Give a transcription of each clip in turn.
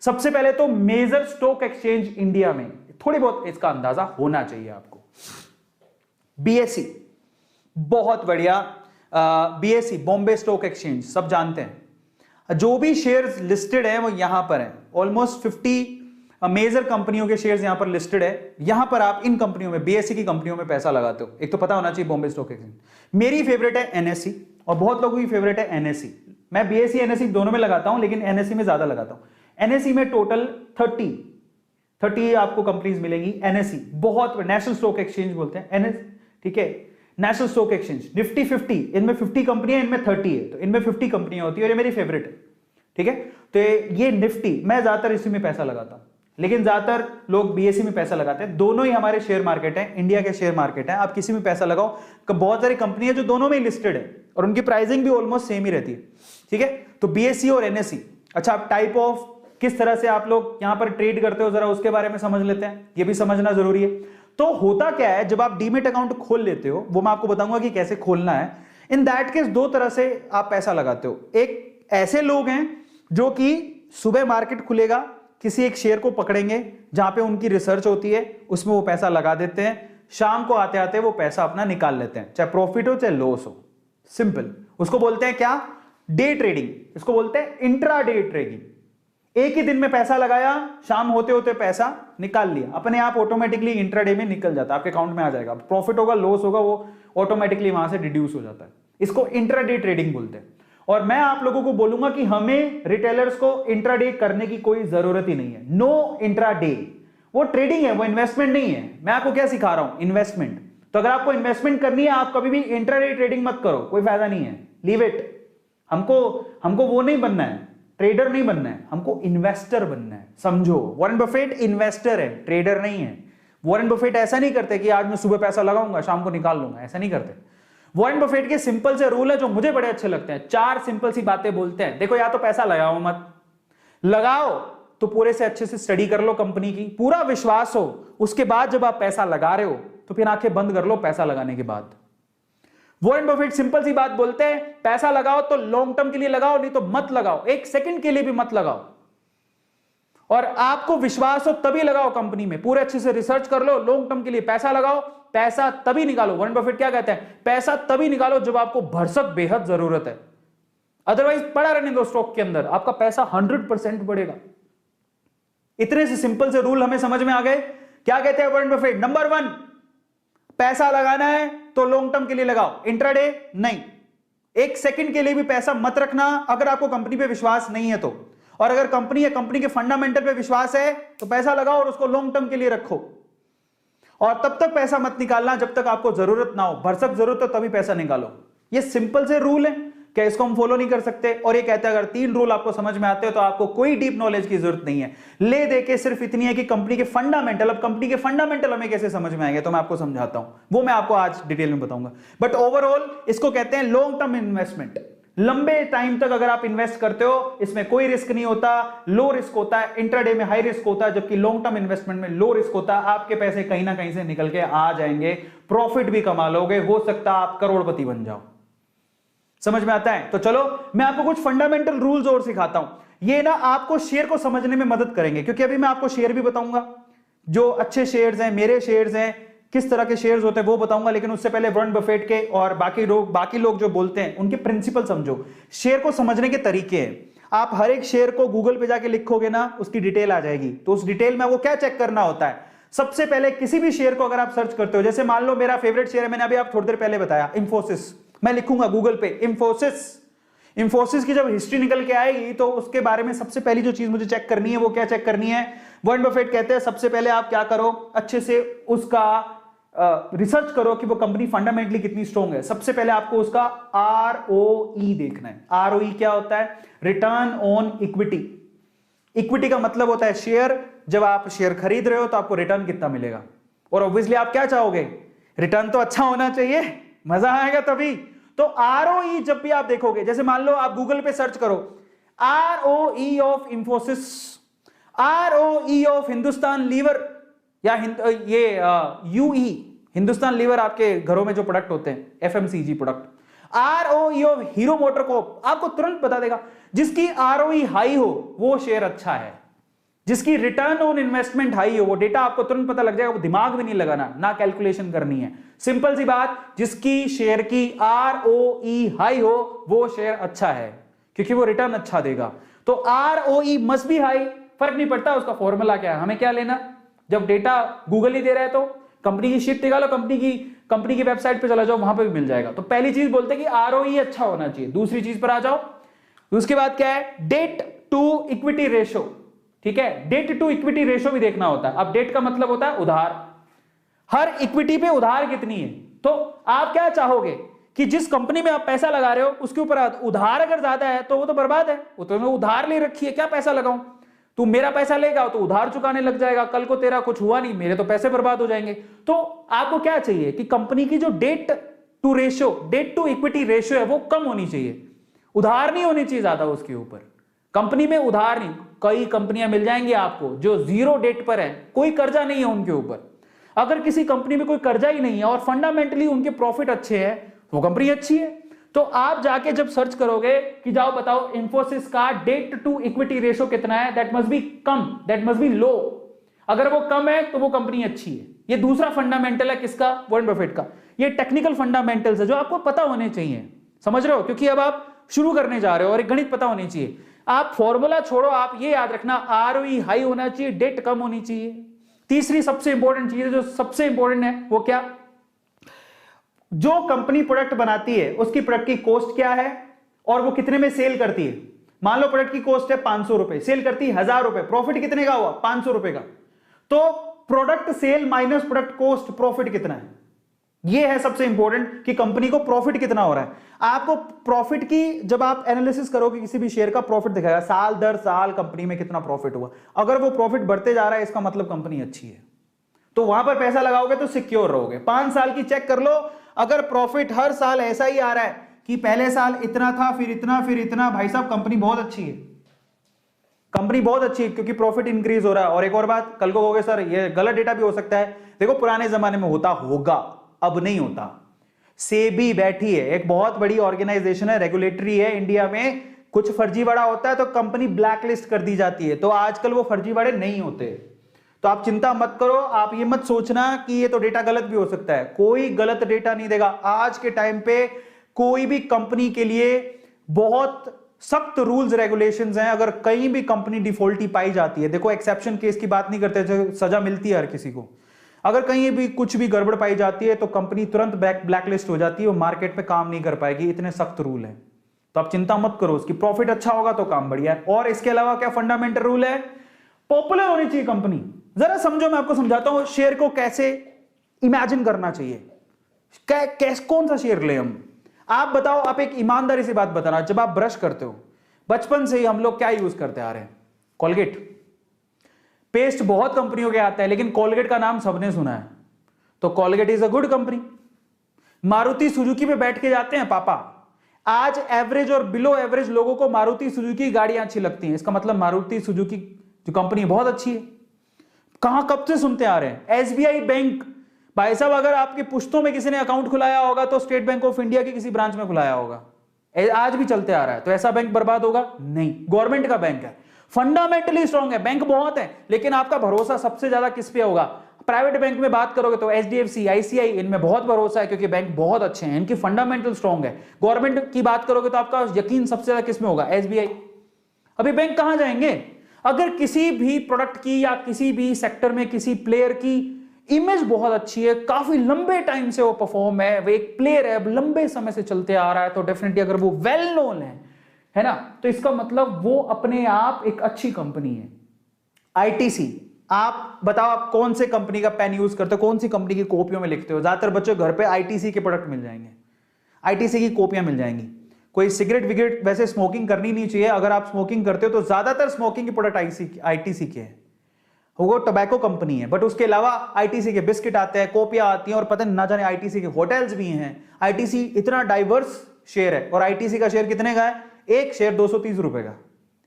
सबसे पहले तो मेजर स्टॉक एक्सचेंज इंडिया में, थोड़ी बहुत इसका अंदाजा होना चाहिए आपको। बीएसई, बहुत बढ़िया, बीएसई बॉम्बे स्टॉक एक्सचेंज, सब जानते हैं। जो भी शेयर्स लिस्टेड है वो यहां पर है, ऑलमोस्ट 50 मेजर कंपनियों के शेयर्स यहां पर लिस्टेड है। यहां पर आप इन कंपनियों में, बीएसई की कंपनियों में पैसा लगाते हो। एक तो पता होना चाहिए बॉम्बे स्टॉक एक्सचेंज। मेरी फेवरेट है एनएससी और बहुत लोगों की फेवरेट है एनएससी। मैं बीएसई एनएससी दोनों में लगाता हूं, लेकिन एनएससी में ज्यादा लगाता हूं। एनएससी में टोटल 30 आपको कंपनीज मिलेंगी। एनएससी बहुत, नेशनल स्टॉक एक्सचेंज बोलते हैं एनएस, ठीक है, नेशनल स्टॉक एक्सचेंज। निफ्टी 50, इनमें 50 कंपनियां, इनमें 30 है, तो इनमें 50 कंपनियां होती है और ये मेरी फेवरेट है, ठीक है। तो ये निफ्टी, मैं ज्यादातर इसी में पैसा लगाता हूं, लेकिन ज्यादातर लोग बीएसई में पैसा लगाते हैं। दोनों ही हमारे शेयर मार्केट है, इंडिया के शेयर मार्केट है, आप किसी में पैसा लगाओ। बहुत सारी कंपनी है जो दोनों में लिस्टेड है और उनकी प्राइसिंग भी ऑलमोस्ट सेम ही रहती है, ठीक है। तो बीएसई और एनएसई। अच्छा, आप टाइप ऑफ किस तरह से आप लोग यहां पर ट्रेड करते हो, जरा उसके बारे में समझ लेते हैं, ये भी समझना जरूरी है। तो होता क्या है, जब आप डीमेट अकाउंट खोल लेते हो, वो मैं आपको बताऊंगा कि कैसे खोलना है। इन दैट केस दो तरह से आप पैसा लगाते हो। एक ऐसे लोग हैं जो कि सुबह मार्केट खुलेगा, किसी एक शेयर को पकड़ेंगे जहां पे उनकी रिसर्च होती है, उसमें वो पैसा लगा देते हैं, शाम को आते आते वो पैसा अपना निकाल लेते हैं, चाहे प्रॉफिट हो चाहे लॉस हो। सिंपल, उसको बोलते हैं क्या, डे ट्रेडिंग। इसको बोलते हैं इंट्रा डे ट्रेडिंग। एक ही दिन में पैसा लगाया, शाम होते होते पैसा निकाल लिया, अपने आप ऑटोमेटिकली इंट्राडे में निकल जाता है, आपके अकाउंट में आ जाएगा। प्रॉफिट होगा लॉस होगा वो ऑटोमेटिकली वहां से डिड्यूस हो जाता है। इसको इंट्राडे ट्रेडिंग बोलते हैं। और मैं आप लोगों को बोलूंगा कि हमें रिटेलर्स को इंट्राडे करने की कोई जरूरत ही नहीं है। नो इंट्राडे, वो ट्रेडिंग है, वो इन्वेस्टमेंट नहीं है। मैं आपको क्या सिखा रहा हूं, इन्वेस्टमेंट। तो अगर आपको इन्वेस्टमेंट करनी है, आप कभी भी इंट्राडे ट्रेडिंग मत करो, कोई फायदा नहीं है, लीव इट। हमको वो नहीं बनना है, ट्रेडर नहीं बनना है, हमको इन्वेस्टर बनना है, समझो। वॉरेन बफेट इन्वेस्टर है, ट्रेडर नहीं है। वॉरेन बफेट ऐसा नहीं करते कि आज मैं सुबह पैसा लगाऊंगा शाम को निकाल लूंगा, ऐसा नहीं करते। वॉरेन बफेट के सिंपल से रूल है जो मुझे बड़े अच्छे लगते हैं। 4 सिंपल सी बातें बोलते हैं। देखो, या तो पैसा लगाओ मत, लगाओ तो पूरे से अच्छे से स्टडी कर लो कंपनी की, पूरा विश्वास हो। उसके बाद जब आप पैसा लगा रहे हो तो फिर आंखें बंद कर लो पैसा लगाने के बाद। वॉरेन बफेट सिंपल सी बात बोलते हैं, पैसा लगाओ तो लॉन्ग टर्म के लिए लगाओ, नहीं तो मत लगाओ, 1 सेकंड के लिए भी मत लगाओ। और आपको विश्वास हो तभी लगाओ कंपनी में, पूरे अच्छे से रिसर्च कर लो, लॉन्ग टर्म के लिए पैसा लगाओ, पैसा तभी निकालो। वॉरेन बफेट क्या कहते हैं, पैसा तभी निकालो जब आपको भरसक बेहद जरूरत है, अदरवाइज पड़ा रहने दो स्टॉक के अंदर, आपका पैसा 100% बढ़ेगा। इतने से सिंपल से रूल हमें समझ में आ गए। क्या कहते हैं वॉरेन बफेट, नंबर 1, पैसा लगाना है तो लॉन्ग टर्म के लिए लगाओ, इंट्राडे नहीं। 1 सेकंड के लिए भी पैसा मत रखना अगर आपको कंपनी पे विश्वास नहीं है तो। और अगर कंपनी या कंपनी के फंडामेंटल पे विश्वास है तो पैसा लगाओ और उसको लॉन्ग टर्म के लिए रखो। और तब तक पैसा मत निकालना जब तक आपको जरूरत ना हो, भरसक जरूरत हो तभी पैसा निकालो। ये सिंपल से रूल है, क्या इसको हम फॉलो नहीं कर सकते? और ये कहते हैं अगर 3 रूल आपको समझ में आते हो तो आपको कोई डीप नॉलेज की जरूरत नहीं है। ले दे के सिर्फ इतनी है कि कंपनी के फंडामेंटल, अब कंपनी के फंडामेंटल हमें कैसे समझ में आएंगे तो मैं आपको समझाता हूं, वो मैं आपको आज डिटेल में बताऊंगा। बट ओवरऑल इसको कहते हैं लॉन्ग टर्म इन्वेस्टमेंट। लंबे टाइम तक अगर आप इन्वेस्ट करते हो, इसमें कोई रिस्क नहीं होता, लो रिस्क होता है। इंट्राडे में हाई रिस्क होता है, जबकि लॉन्ग टर्म इन्वेस्टमेंट में लो रिस्क होता है। आपके पैसे कहीं ना कहीं से निकल के आ जाएंगे, प्रॉफिट भी कमा लोगे, हो सकता है आप करोड़पति बन जाओ। समझ में आता है? तो चलो मैं आपको कुछ फंडामेंटल रूल्स और सिखाता हूं, ये ना आपको शेयर को समझने में मदद करेंगे। क्योंकि अभी मैं आपको शेयर भी बताऊंगा, जो अच्छे शेयर्स हैं, मेरे शेयर्स हैं, किस तरह के शेयर्स होते हैं वो बताऊंगा। लेकिन उससे पहले वॉरेन बफेट के और बाकी लोग जो बोलते हैं उनके प्रिंसिपल समझो। शेयर को समझने के तरीके हैं। आप हर एक शेयर को गूगल पे जाके लिखोगे ना, उसकी डिटेल आ जाएगी। तो उस डिटेल में वो क्या चेक करना होता है, सबसे पहले किसी भी शेयर को अगर आप सर्च करते हो, जैसे मान लो मेरा फेवरेट शेयर है, मैंने अभी आप थोड़ी देर पहले बताया, इंफोसिस। मैं लिखूंगा गूगल पे इंफोसिस की जब हिस्ट्री निकल के आएगी तो उसके बारे में सबसे पहली जो चीज मुझे चेक करनी है वो क्या चेक करनी है, वॉरेन बफेट कहते हैं सबसे पहले आप क्या करो, अच्छे से उसका रिसर्च करो कि वो कंपनी फंडामेंटली कितनी स्ट्रॉन्ग है। सबसे पहले आपको उसका ROE देखना है। ROE क्या होता है? Return on equity. इक्विटी का मतलब होता है शेयर। जब आप शेयर खरीद रहे हो तो आपको रिटर्न कितना मिलेगा, और ऑब्वियसली आप क्या चाहोगे, रिटर्न तो अच्छा होना चाहिए, मजा आएगा तभी। तो ROE जब भी आप देखोगे, जैसे मान लो आप गूगल पे सर्च करो ROE of Infosys, ROE of Hindustan Lever, या ये UE, हिंदुस्तान लीवर आपके घरों में जो प्रोडक्ट होते हैं FMCG product, ROE of Hero MotoCorp, आपको तुरंत बता देगा। जिसकी ROE हाई हो वो शेयर अच्छा है। जिसकी रिटर्न ऑन इन्वेस्टमेंट हाई हो, वो डेटा आपको तुरंत पता लग जाएगा, वो दिमाग भी नहीं लगाना, ना कैलकुलेशन करनी है, सिंपल सी बात। जिसकी शेयर की ROE हाई हो वो शेयर अच्छा है, क्योंकि वो रिटर्न अच्छा देगा। तो ROE मस्ट बी हाई, फर्क नहीं पड़ता उसका फॉर्मूला क्या है, हमें क्या लेना। जब डेटा गूगल ही दे रहा है तो कंपनी की शीट निकालो, कंपनी की वेबसाइट पे चला जाओ, वहां पे भी मिल जाएगा। तो पहली चीज बोलते हैं कि ROE अच्छा होना चाहिए। दूसरी चीज पर आ जाओ, उसके बाद क्या है, डेट टू इक्विटी रेशो। ठीक है, डेट टू इक्विटी रेशो भी देखना होता है। अब डेट का मतलब होता है उधार, हर इक्विटी पे उधार कितनी है। तो आप क्या चाहोगे कि जिस कंपनी में आप पैसा लगा रहे हो उसके ऊपर उधार अगर ज्यादा है तो वो तो बर्बाद है, वो तो उधार ले रखी है, क्या पैसा लगाऊं। तू मेरा पैसा लेगा तो उधार चुकाने लग जाएगा, कल को तेरा कुछ हुआ नहीं, मेरे तो पैसे बर्बाद हो जाएंगे। तो आपको क्या चाहिए कि कंपनी की जो debt to ratio, debt to equity ratio है वो कम होनी चाहिए, उधार नहीं होनी चाहिए ज्यादा उसके ऊपर। कंपनी में उधार नहीं, कई कंपनियां मिल जाएंगी आपको जो जीरो डेट पर है, कोई कर्जा नहीं है उनके ऊपर। अगर किसी कंपनी में कोई कर्जा ही नहीं है और फंडामेंटली उनके प्रॉफिट अच्छे हैं, वो कंपनी अच्छी है। तो आप जाके जब सर्च करोगे कि जाओ बताओ इंफोसिस का डेट टू इक्विटी रेशो कितना है, दैट मस्ट बी कम, दैट मस्ट बी लो। अगर वो कम है तो वो कंपनी अच्छी है। ये दूसरा फंडामेंटल है किसका, वॉरेन बफेट का। ये टेक्निकल फंडामेंटल्स है जो आपको पता होने चाहिए, समझ रहे हो, क्योंकि अब आप शुरू करने जा रहे हो और एक गणित पता होनी चाहिए। आप फॉर्मूला छोड़ो, आप ये याद रखना ROE हाई होना चाहिए, डेट कम होनी चाहिए। तीसरी सबसे इंपॉर्टेंट चीज है, जो सबसे इंपॉर्टेंट है वो क्या, जो कंपनी प्रोडक्ट बनाती है उसकी प्रोडक्ट की कॉस्ट क्या है और वो कितने में सेल करती है। मान लो प्रोडक्ट की कॉस्ट है 500 रुपए, सेल करती है 1000 रुपए, प्रॉफिट कितने का हुआ, 500 रुपए का। तो product sale minus product cost, profit कितना है। ये है सबसे इंपॉर्टेंट कि कंपनी को प्रॉफिट कितना हो रहा है। आपको प्रॉफिट की जब आप एनालिसिस करोगे किसी भी शेयर का, प्रॉफिट दिखाएगा साल दर साल कंपनी में कितना प्रॉफिट हुआ। अगर वो प्रॉफिट बढ़ते जा रहा है इसका मतलब कंपनी अच्छी है, तो वहां पर पैसा लगाओगे तो सिक्योर रहोगे। 5 साल की चेक कर लो, अगर प्रॉफिट हर साल ऐसा ही आ रहा है कि पहले साल इतना था फिर इतना फिर इतना, भाई साहब कंपनी बहुत अच्छी है, कंपनी बहुत अच्छी है, क्योंकि प्रॉफिट इंक्रीज हो रहा है। और एक और बात, कल को कहोगे सर ये गलत डेटा भी हो सकता है, देखो पुराने जमाने में होता होगा, अब नहीं होता। सेबी बैठी है, एक बहुत बड़ी ऑर्गेनाइजेशन है, रेगुलेटरी है इंडिया में, कुछ फर्जीवाड़ा होता है तो कंपनी ब्लैकलिस्ट कर दी जाती है। तो आजकल वो फर्जीवाड़े नहीं होते, तो आप चिंता मत करो। आप ये मत सोचना कि ये तो डेटा गलत भी हो सकता है, कोई गलत डेटा नहीं देगा। आज के टाइम पे कोई भी कंपनी के लिए बहुत सख्त रूल्स रेगुलेशंस हैं। अगर कहीं भी कंपनी डिफॉल्टी पाई जाती है, देखो एक्सेप्शन केस की बात नहीं करते, जो सजा मिलती है हर किसी को, अगर कहीं भी कुछ भी गड़बड़ पाई जाती है तो कंपनी तुरंत ब्लैकलिस्ट हो जाती है, वो मार्केट पे काम नहीं कर पाएगी, इतने सख्त रूल है। तो आप चिंता मत करो, उसकी प्रॉफिट अच्छा होगा तो काम बढ़िया है। और इसके अलावा क्या फंडामेंटल रूल है, पॉपुलर होनी चाहिए कंपनी। जरा समझो, मैं आपको समझाता हूं शेयर को कैसे इमेजिन करना चाहिए, कौन सा शेयर ले हम। आप बताओ, आप एक ईमानदारी से बात बताना, जब आप ब्रश करते हो बचपन से ही हम लोग क्या यूज करते आ रहे हैं, कोलगेट। पेस्ट बहुत कंपनियों के आता है लेकिन कोलगेट का नाम सबने सुना है, तो Colgate is a good company. Maruti Suzuki पे बैठ के जाते हैं पापा, आज एवरेज और बिलो एवरेज लोगों को मारुति सुजुकी गाड़ियां अच्छी लगती हैं, इसका मतलब मारुति सुजुकी जो कंपनी बहुत अच्छी है। कहां कब से सुनते आ रहे हैं, SBI बैंक, भाई साहब अगर आपके पुश्तों में किसी ने अकाउंट खुलाया होगा तो स्टेट बैंक ऑफ इंडिया के किसी ब्रांच में खुलाया होगा, आज भी चलते आ रहा है। तो ऐसा बैंक बर्बाद होगा नहीं, गवर्नमेंट का बैंक है, फंडामेंटली स्ट्रांग है, बैंक बहुत है, लेकिन आपका भरोसा सबसे ज्यादा किस पे होगा। प्राइवेट बैंक में बात करोगे तो HDFC, ICI, इनमें बहुत भरोसा है क्योंकि बैंक बहुत अच्छे हैं, इनकी फंडामेंटल स्ट्रांग है। गवर्नमेंट की बात करोगे तो आपका यकीन सबसे ज्यादा किस में होगा, SBI। अभी बैंक कहां जाएंगे, अगर किसी भी प्रोडक्ट की या किसी भी सेक्टर में किसी प्लेयर की इमेज बहुत अच्छी है, काफी लंबे टाइम से वो परफॉर्म है, वो एक प्लेयर है, लंबे समय से चलते आ रहा है, तो डेफिनेटली अगर वो वेल नोन है ना, तो इसका मतलब वो अपने आप एक अच्छी कंपनी है। ITC, आप बताओ आप कौन से कंपनी का पेन यूज करते हो, कौन सी कंपनी की कॉपियों में लिखते हो। ज्यादातर बच्चों घर पे ITC के प्रोडक्ट मिल जाएंगे, ITC की कॉपियां मिल जाएंगी। कोई सिगरेट विगरेट वैसे स्मोकिंग करनी नहीं चाहिए, अगर आप स्मोकिंग करते हो तो ज्यादातर स्मोकिंग के प्रोडक्ट ITC के हैं, वो टोबैको कंपनी है। बट उसके अलावा ITC के बिस्किट आते हैं, कॉपियां आती हैं, और पता ना जाने ITC के होटल्स भी हैं। ITC इतना डाइवर्स शेयर है, और ITC का शेयर कितने का है, एक शेयर 230 रुपए का।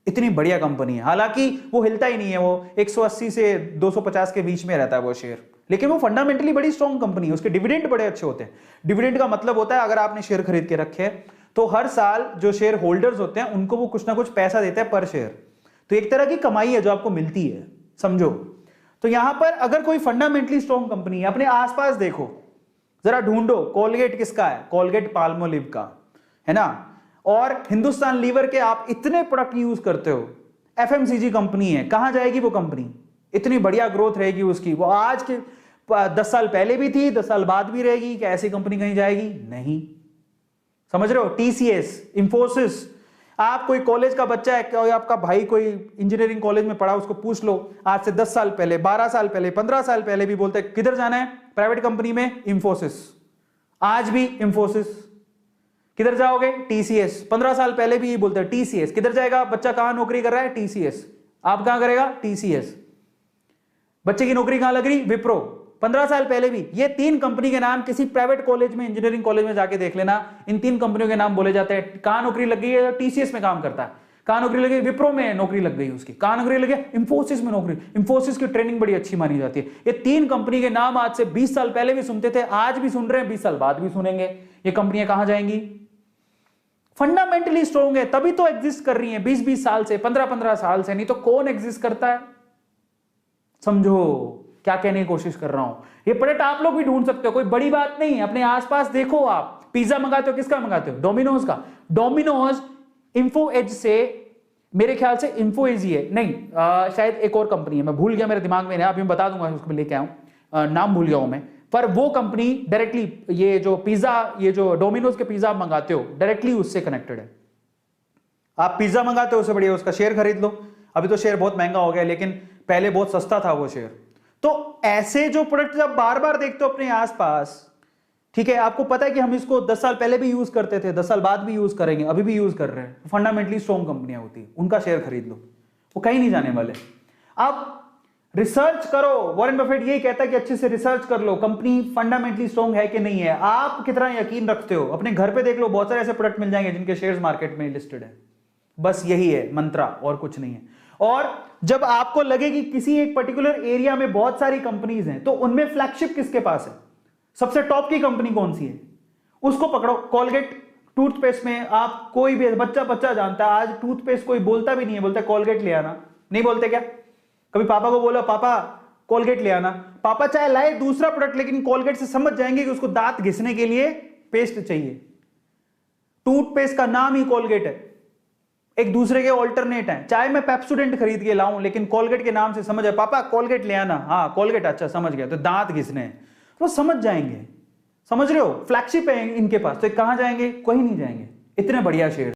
इतनी बढ़िया कंपनी है, हालांकि वो हिलता ही नहीं है, वो 180 से 250 के बीच में रहता है वो शेयर, लेकिन वो फंडामेंटली बड़ी स्ट्रॉन्ग कंपनी है। उसके डिविडेंड बड़े अच्छे होते हैं। डिविडेंड का मतलब होता है अगर आपने शेयर खरीद के रखे तो हर साल जो शेयर होल्डर्स होते हैं उनको वो कुछ ना कुछ पैसा देते हैं पर शेयर। तो एक तरह की कमाई है जो आपको मिलती है, समझो। तो यहां पर अगर कोई फंडामेंटली स्ट्रॉन्ग कंपनी है, अपने आसपास देखो, जरा ढूंढो कोलगेट किसका है, कोलगेट पाल्मोलिव का है ना, और हिंदुस्तान लीवर के आप इतने प्रोडक्ट यूज करते हो, एफएमसीजी कंपनी है, कहां जाएगी वो कंपनी? इतनी बढ़िया ग्रोथ रहेगी उसकी, वो आज के 10 साल पहले भी थी, 10 साल बाद भी रहेगी। क्या ऐसी कंपनी कहीं जाएगी? नहीं। समझ रहे हो? टीसीएस, इंफोसिस, आप कोई कॉलेज का बच्चा है, कोई आपका भाई कोई इंजीनियरिंग कॉलेज में पढ़ा, उसको पूछ लो आज से 10 साल पहले, 12 साल पहले, 15 साल पहले भी बोलते हैं किधर जाना है? प्राइवेट कंपनी में, इंफोसिस। आज भी इंफोसिस। किधर जाओगे? टीसीएस। 15 साल पहले भी ये बोलते हैं टीसीएस। किधर जाएगा बच्चा? कहां नौकरी कर रहा है? टीसीएस। आप कहां करेगा? टीसीएस। बच्चे की नौकरी कहां लग रही? विप्रो। 15 साल पहले भी ये 3 कंपनी के नाम किसी प्राइवेट कॉलेज में, इंजीनियरिंग कॉलेज में जाके देख लेना, इन 3 कंपनियों के नाम बोले जाते हैं। कहां नौकरी लग गई है? टीसीएस में काम करता है। कहां नौकरी लगी? विप्रो में नौकरी लग गई उसकी। कहां नौकरी लगी? इंफोसिस में नौकरी। इंफोसिस की ट्रेनिंग बड़ी अच्छी मानी जाती है। ये 3 कंपनी के नाम आज से 20 साल पहले भी सुनते थे, आज भी सुन रहे हैं, 20 साल बाद भी सुनेंगे। ये कंपनियां कहां जाएंगी? फंडामेंटली स्ट्रॉन्ग है, तभी तो एग्जिस्ट कर रही है 20-20 साल से, 15-15 साल से। नहीं तो कौन एग्जिस्ट करता है? समझो क्या कहने की कोशिश कर रहा हूं। ये प्रोडक्ट आप लोग भी ढूंढ सकते हो, कोई बड़ी बात नहीं है। अपने आसपास देखो, आप पिज्जा मंगाते हो, किसका मंगाते हो? डोमिनोज का। डोमिनोज इन्फो एज से, मेरे ख्याल से इन्फो एज ही है, नहीं शायद एक और कंपनी है, मैं भूल गया, मेरे दिमाग में नहीं, अभी मैं बता दूंगा, उसको लेके आऊं, नाम भूल गया हूं मैं। पर वो कंपनी डायरेक्टली, ये जो पिज्जा, ये जो डोमिनोज के पिज्जा आप मंगाते हो, डायरेक्टली उससे कनेक्टेड है। आप पिज्जा मंगाते हो, उससे बढ़िया उसका शेयर खरीद लो। अभी तो शेयर बहुत महंगा हो गया, लेकिन पहले बहुत सस्ता था वो शेयर। तो ऐसे जो प्रोडक्ट आप बार बार देखते हो अपने आसपास, ठीक है, आपको पता है कि हम इसको 10 साल पहले भी यूज करते थे, 10 साल बाद भी यूज करेंगे, अभी भी यूज कर रहे हैं, फंडामेंटली स्ट्रॉन्ग कंपनियां होती है, उनका शेयर खरीद लो, वो कहीं नहीं जाने वाले। आप रिसर्च करो, वॉरेन बफेट यही कहता है कि अच्छे से रिसर्च कर लो, कंपनी फंडामेंटली स्ट्रॉन्ग है कि नहीं है। आप कितना यकीन रखते हो? अपने घर पे देख लो, बहुत सारे ऐसे प्रोडक्ट मिल जाएंगे जिनके शेयर्स मार्केट में लिस्टेड है। बस यही है मंत्रा, और कुछ नहीं है। और जब आपको लगे कि किसी एक पर्टिकुलर एरिया में बहुत सारी कंपनीज हैं, तो उनमें फ्लैगशिप किसके पास है? सबसे टॉप की कंपनी कौन सी है? उसको पकड़ो। कोलगेट टूथपेस्ट में आप, कोई भी बच्चा जानता है, आज टूथपेस्ट कोई बोलता भी नहीं है, बोलता है कोलगेट ले आना। नहीं बोलते क्या? कभी पापा को बोला पापा कोलगेट ले आना, पापा चाहे लाए दूसरा प्रोडक्ट, लेकिन कोलगेट से समझ जाएंगे कि उसको दांत घिसने के लिए पेस्ट चाहिए। टूथपेस्ट का नाम ही कोलगेट है, एक दूसरे के ऑल्टरनेट है। चाहे मैं पेप्सोडेंट खरीद के लाऊं, लेकिन कोलगेट के नाम से समझ है, पापा कोलगेट ले आना, हाँ कोलगेट, अच्छा समझ गया, तो दांत घिसने हैं, वो समझ जाएंगे। समझ रहे हो? फ्लैगशिप है इनके पास, तो कहां जाएंगे? कहीं नहीं जाएंगे। इतने बढ़िया शेयर।